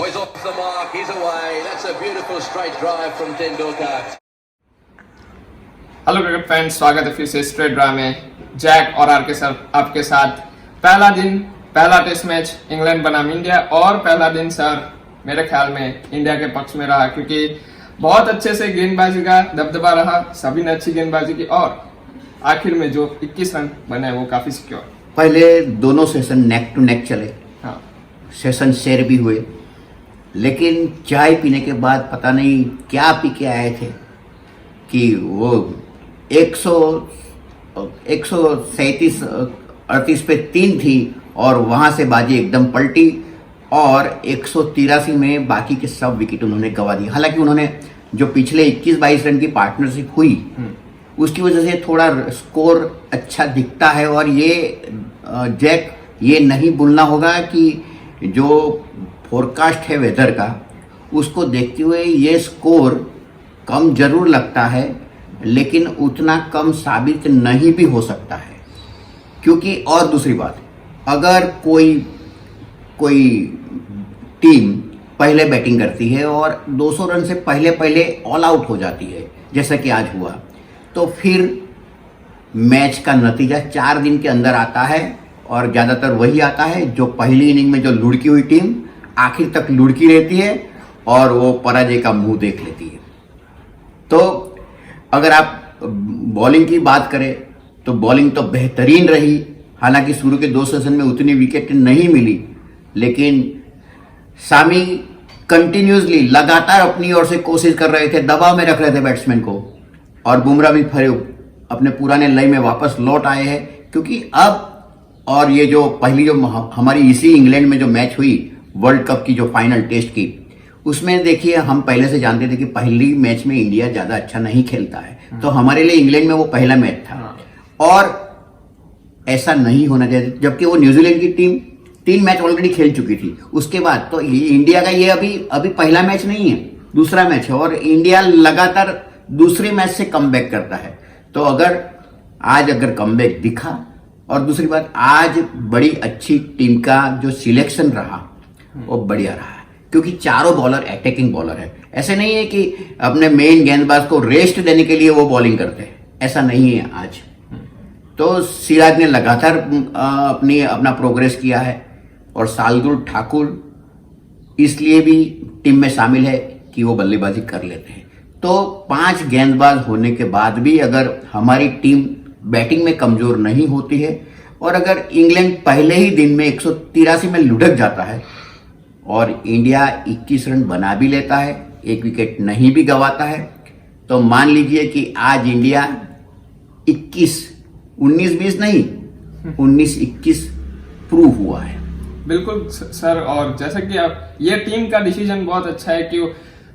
Oh, he's off the mark, he's away. That's a beautiful straight drive from Tendulkar. Hello cricket fans, स्वागत है फिर से straight draw में। Jack और are के सर आपके साथ। पहला दिन, पहला टेस्ट मैच इंग्लैंड बनाम इंडिया, और पहला दिन सर मेरे ख्याल में इंडिया के पक्ष में रहा, क्योंकि बहुत अच्छे से गेंदबाजी का दबदबा रहा, सभी ने अच्छी गेंदबाजी की और आखिर में जो 21 रन बने वो काफी सिक्योर। पहले दोनों सेशन नेक टू नेक चले, हाँ, सेशन शेयर भी हुए, लेकिन चाय पीने के बाद पता नहीं क्या पी के आए थे कि वो 137 38 पे 3 थी और वहां से बाजी एकदम पलटी और 183 में बाकी के सब विकेट उन्होंने गंवा दिए। हालांकि उन्होंने जो पिछले 21-22 रन की पार्टनरशिप हुई उसकी वजह से थोड़ा स्कोर अच्छा दिखता है, और ये जैक ये नहीं भूलना होगा कि जो फोरकास्ट है वेदर का उसको देखते हुए ये स्कोर कम जरूर लगता है, लेकिन उतना कम साबित नहीं भी हो सकता है। क्योंकि और दूसरी बात, अगर कोई टीम पहले बैटिंग करती है और 200 रन से पहले ऑल आउट हो जाती है, जैसा कि आज हुआ, तो फिर मैच का नतीजा 4 दिन के अंदर आता है, और ज़्यादातर वही आता है जो पहली इनिंग में जो लुढ़की हुई टीम आखिर तक लुढ़की रहती है और वो पराजय का मुंह देख लेती है। तो अगर आप बॉलिंग की बात करें तो बॉलिंग तो बेहतरीन रही। हालांकि शुरू के 2 सेशन में उतनी विकेट नहीं मिली, लेकिन सामी कंटिन्यूसली लगातार अपनी ओर से कोशिश कर रहे थे, दबाव में रख रहे थे बैट्समैन को, और बुमराह भी फिर अपने पुराने लय में वापस लौट आए हैं। क्योंकि अब और ये जो पहली जो हमारी इसी इंग्लैंड में जो मैच हुई वर्ल्ड कप की जो फाइनल टेस्ट की, उसमें देखिए हम पहले से जानते थे कि पहली मैच में इंडिया ज्यादा अच्छा नहीं खेलता है, तो हमारे लिए इंग्लैंड में वो पहला मैच था और ऐसा नहीं होना चाहिए। जबकि वो न्यूजीलैंड की टीम 3 मैच ऑलरेडी खेल चुकी थी उसके बाद, तो इंडिया का ये अभी पहला मैच नहीं है, दूसरा मैच है, और इंडिया लगातार दूसरे मैच से कमबैक करता है। तो अगर कमबैक दिखा, और दूसरी बात आज बड़ी अच्छी टीम का जो सिलेक्शन रहा वो बढ़िया रहा, क्योंकि चारों बॉलर अटैकिंग बॉलर है। ऐसे नहीं है कि अपने मेन गेंदबाज को रेस्ट देने के लिए वो बॉलिंग करते हैं, ऐसा नहीं है आज। तो सिराज ने लगातार अपना प्रोग्रेस किया है, और शार्दुल ठाकुर इसलिए भी टीम में शामिल है कि वो बल्लेबाजी कर लेते हैं। तो 5 गेंदबाज होने के बाद भी अगर हमारी टीम बैटिंग में कमजोर नहीं होती है, और अगर इंग्लैंड पहले ही दिन में 183 में लुढ़क जाता है और इंडिया 21 रन बना भी लेता है, 1 विकेट नहीं भी गंवाता है, तो मान लीजिए कि आज इंडिया 19-20 नहीं 19-21 प्रूव हुआ है। बिल्कुल सर, और जैसा कि आप ये टीम का डिसीजन बहुत अच्छा है कि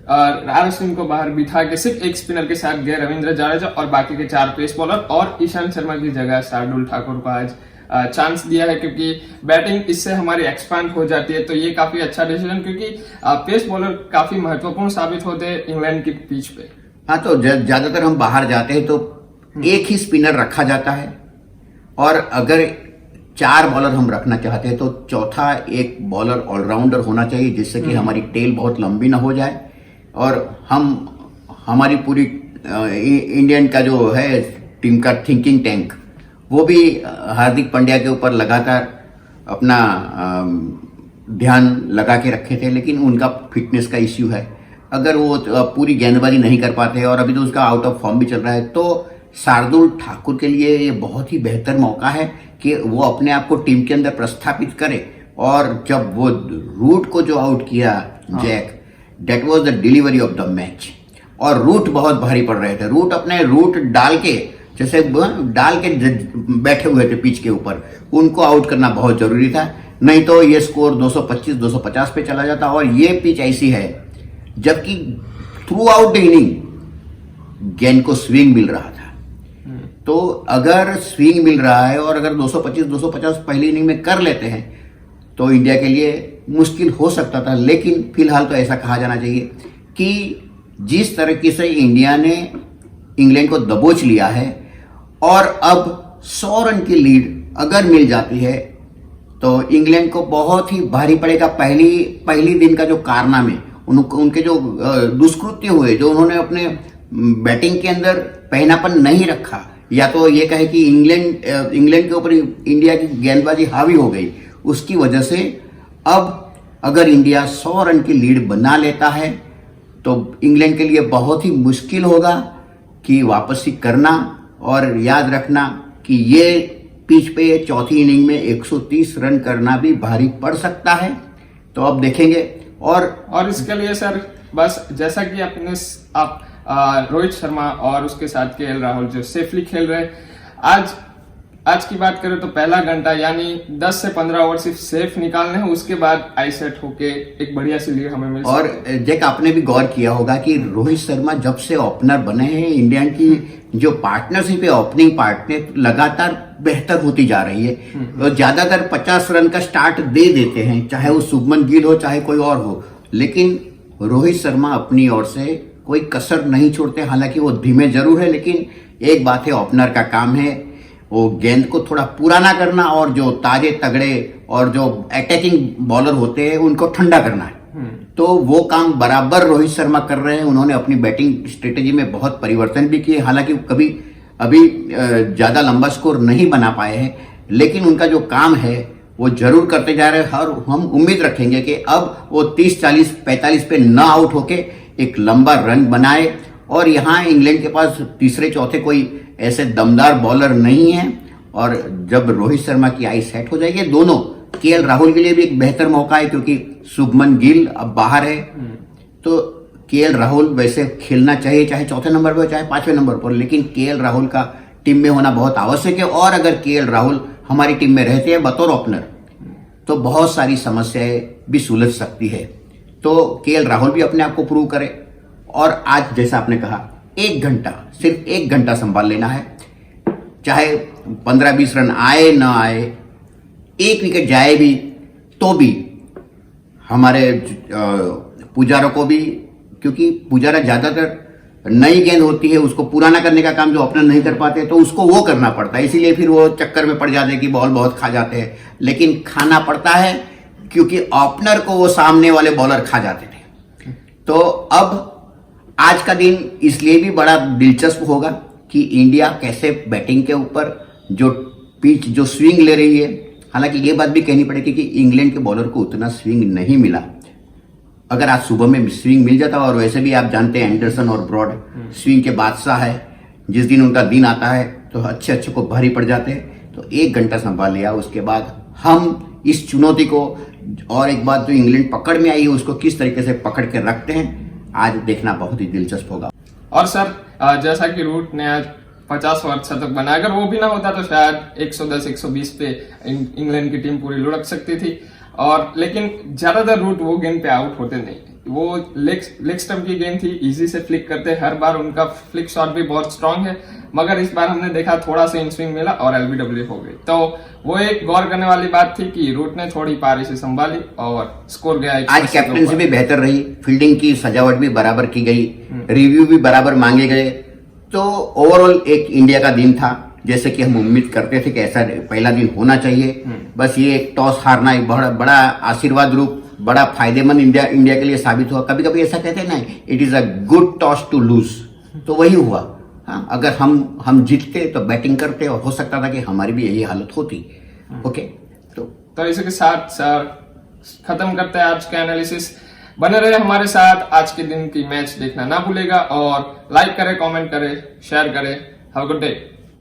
राहुल सिंह को बाहर बिठा के सिर्फ एक स्पिनर के साथ गए रविंद्र जाडेजा और बाकी के 4 पेस बॉलर, और ईशांत शर्मा की जगह शार्दुल ठाकुर को आज चांस दिया है, क्योंकि बैटिंग इससे हमारी एक्सपांड हो जाती है। तो ये काफी अच्छा डिसीजन, क्योंकि पेस बॉलर काफी महत्वपूर्ण साबित होते हैं इंग्लैंड की पिच पे। हाँ, तो ज्यादातर हम बाहर जाते हैं तो एक ही स्पिनर रखा जाता है, और अगर 4 बॉलर हम रखना चाहते हैं तो चौथा एक बॉलर ऑलराउंडर होना चाहिए, जिससे कि हमारी टेल बहुत लंबी ना हो जाए, और हमारी पूरी इंडियन का जो है टीम का थिंकिंग टैंक वो भी हार्दिक पांड्या के ऊपर लगातार अपना ध्यान लगा के रखे थे, लेकिन उनका फिटनेस का इश्यू है। अगर वो पूरी गेंदबाजी नहीं कर पाते, और अभी तो उसका आउट ऑफ फॉर्म भी चल रहा है, तो शार्दुल ठाकुर के लिए ये बहुत ही बेहतर मौका है कि वो अपने आप को टीम के अंदर प्रस्थापित करे। और जब वो रूट को जो आउट किया Jack, that was the delivery of the match, और रूट बहुत भारी पड़ रहे थे। अपने रूट डाल के बैठे हुए थे पिच के ऊपर, उनको आउट करना बहुत जरूरी था, नहीं तो ये स्कोर 225-250 पे चला जाता। और ये पिच ऐसी है जबकि थ्रू आउट द इनिंग गेंद को स्विंग मिल रहा था, तो अगर स्विंग मिल रहा है और अगर 225-250 पहली इनिंग में कर लेते हैं तो इंडिया के लिए मुश्किल हो सकता था। लेकिन फिलहाल तो ऐसा कहा जाना चाहिए कि जिस तरीके से इंडिया ने इंग्लैंड को दबोच लिया है, और अब 100 रन की लीड अगर मिल जाती है तो इंग्लैंड को बहुत ही भारी पड़ेगा। पहली दिन का जो कारनामे, उनके जो दुष्कृत्य हुए, जो उन्होंने अपने बैटिंग के अंदर पहनापन नहीं रखा, या तो ये कहे कि इंग्लैंड के ऊपर इंडिया की गेंदबाजी हावी हो गई, उसकी वजह से अब अगर इंडिया 100 रन की लीड बना लेता है तो इंग्लैंड के लिए बहुत ही मुश्किल होगा कि वापसी करना। और याद रखना कि ये पिच पे चौथी इनिंग में 130 रन करना भी भारी पड़ सकता है। तो अब देखेंगे। और इसके लिए सर बस जैसा कि आप रोहित शर्मा और उसके साथ केएल राहुल जो सेफली खेल रहे, आज की बात करें तो पहला घंटा यानी 10 से 15 ओवर सिर्फ सेफ निकालने हैं, उसके बाद आई सेट होके एक बढ़िया सी लीड हमें मिल सकती है। और जैक, आपने भी गौर किया होगा कि रोहित शर्मा जब से ओपनर बने हैं, इंडिया की जो पार्टनरशिप है, ओपनिंग पार्टनर लगातार बेहतर होती जा रही है। और ज्यादातर 50 रन का स्टार्ट दे देते हैं, चाहे वो शुभमन गिल हो चाहे कोई और हो, लेकिन रोहित शर्मा अपनी ओर से कोई कसर नहीं छोड़ते। हालांकि वो धीमे जरूर है, लेकिन एक बात है, ओपनर का काम है वो गेंद को थोड़ा पुराना करना और जो ताजे तगड़े और जो अटैकिंग बॉलर होते हैं उनको ठंडा करना है। तो वो काम बराबर रोहित शर्मा कर रहे हैं। उन्होंने अपनी बैटिंग स्ट्रेटेजी में बहुत परिवर्तन भी किए। हालांकि अभी ज्यादा लंबा स्कोर नहीं बना पाए हैं, लेकिन उनका जो काम है वो जरूर करते जा रहे हैं। और हम उम्मीद रखेंगे कि अब वो 30, 40, 45 पे न आउट होके एक लंबा रन बनाए। और यहाँ इंग्लैंड के पास तीसरे चौथे कोई ऐसे दमदार बॉलर नहीं है। और जब रोहित शर्मा की आई सेट हो जाएगी, दोनों केएल राहुल के लिए भी एक बेहतर मौका है, क्योंकि शुभमन गिल अब बाहर है। तो केएल राहुल वैसे खेलना चाहिए, चाहे चौथे नंबर पर चाहे 5वें नंबर पर, लेकिन केएल राहुल का टीम में होना बहुत आवश्यक है। और अगर केएल राहुल हमारी टीम में रहते हैं बतौर ओपनर, तो बहुत सारी समस्याएं भी सुलझ सकती है। तो केएल राहुल भी अपने आप को प्रूव करे। और आज जैसा आपने कहा, 1 घंटा, सिर्फ 1 घंटा संभाल लेना है। चाहे 15-20 रन आए ना आए, 1 विकेट जाए भी तो भी हमारे पुजारा को भी, क्योंकि पुजारा ज्यादातर नई गेंद होती है, उसको पुराना करने का काम जो ओपनर नहीं कर पाते, तो उसको वो करना पड़ता है। इसीलिए फिर वो चक्कर में पड़ जाते हैं कि बॉल बहुत खा जाते हैं। लेकिन खाना पड़ता है क्योंकि ओपनर को वो सामने वाले बॉलर खा जाते थे। तो अब आज का दिन इसलिए भी बड़ा दिलचस्प होगा कि इंडिया कैसे बैटिंग के ऊपर जो पिच जो स्विंग ले रही है। हालांकि ये बात भी कहनी पड़ेगी कि इंग्लैंड के बॉलर को उतना स्विंग नहीं मिला। अगर आज सुबह में स्विंग मिल जाता, और वैसे भी आप जानते हैं एंडरसन और ब्रॉड स्विंग के बादशाह है, जिस दिन उनका दिन आता है तो अच्छे को भारी पड़ जाते हैं। तो 1 घंटा संभाल लिया, उसके बाद हम इस चुनौती को, और एक बात जो इंग्लैंड पकड़ में आई है, उसको किस तरीके से पकड़ के रखते हैं, आज देखना बहुत ही दिलचस्प होगा। और सर जैसा कि रूट ने आज 50 ओवर शतक बनाया, अगर वो भी ना होता तो शायद 110-120 पे इंग्लैंड की टीम पूरी लुढ़क सकती थी। और लेकिन ज्यादातर रूट वो गेंद पे आउट होते नहीं, वो लेग स्टंप की गेंद थी, इजी से फ्लिक करते, हर बार उनका फ्लिक शॉट भी बहुत स्ट्रांग है। मगर इस बार हमने देखा थोड़ा सा इन स्विंग मिला और एलबीडब्ल्यू हो गई। तो वो एक गौर करने वाली बात थी कि रूट ने थोड़ी पारी से संभाली और स्कोर गया। आज कैप्टनसी भी बेहतर रही, फील्डिंग की सजावट भी बराबर की गई, रिव्यू भी बराबर मांगे गए। तो ओवरऑल एक इंडिया का दिन था, जैसे कि हम उम्मीद करते थे कि ऐसा पहला दिन होना चाहिए। बस ये एक टॉस हारना एक बड़ा आशीर्वाद रूप, बड़ा फायदेमंद इंडिया के लिए साबित हुआ। कभी कभी ऐसा कहते हैं ना, it is a good toss to lose, तो वही हुआ। हाँ, अगर हम जीतते तो बैटिंग करते, और हो सकता था कि हमारी भी यही हालत होती। ओके, तो इसी के साथ सर खत्म करते हैं आज का एनालिसिस। बने रहे हमारे साथ, आज के दिन की मैच देखना ना भूलेगा, और लाइक करें, कमेंट करें, शेयर करें। Have a good day.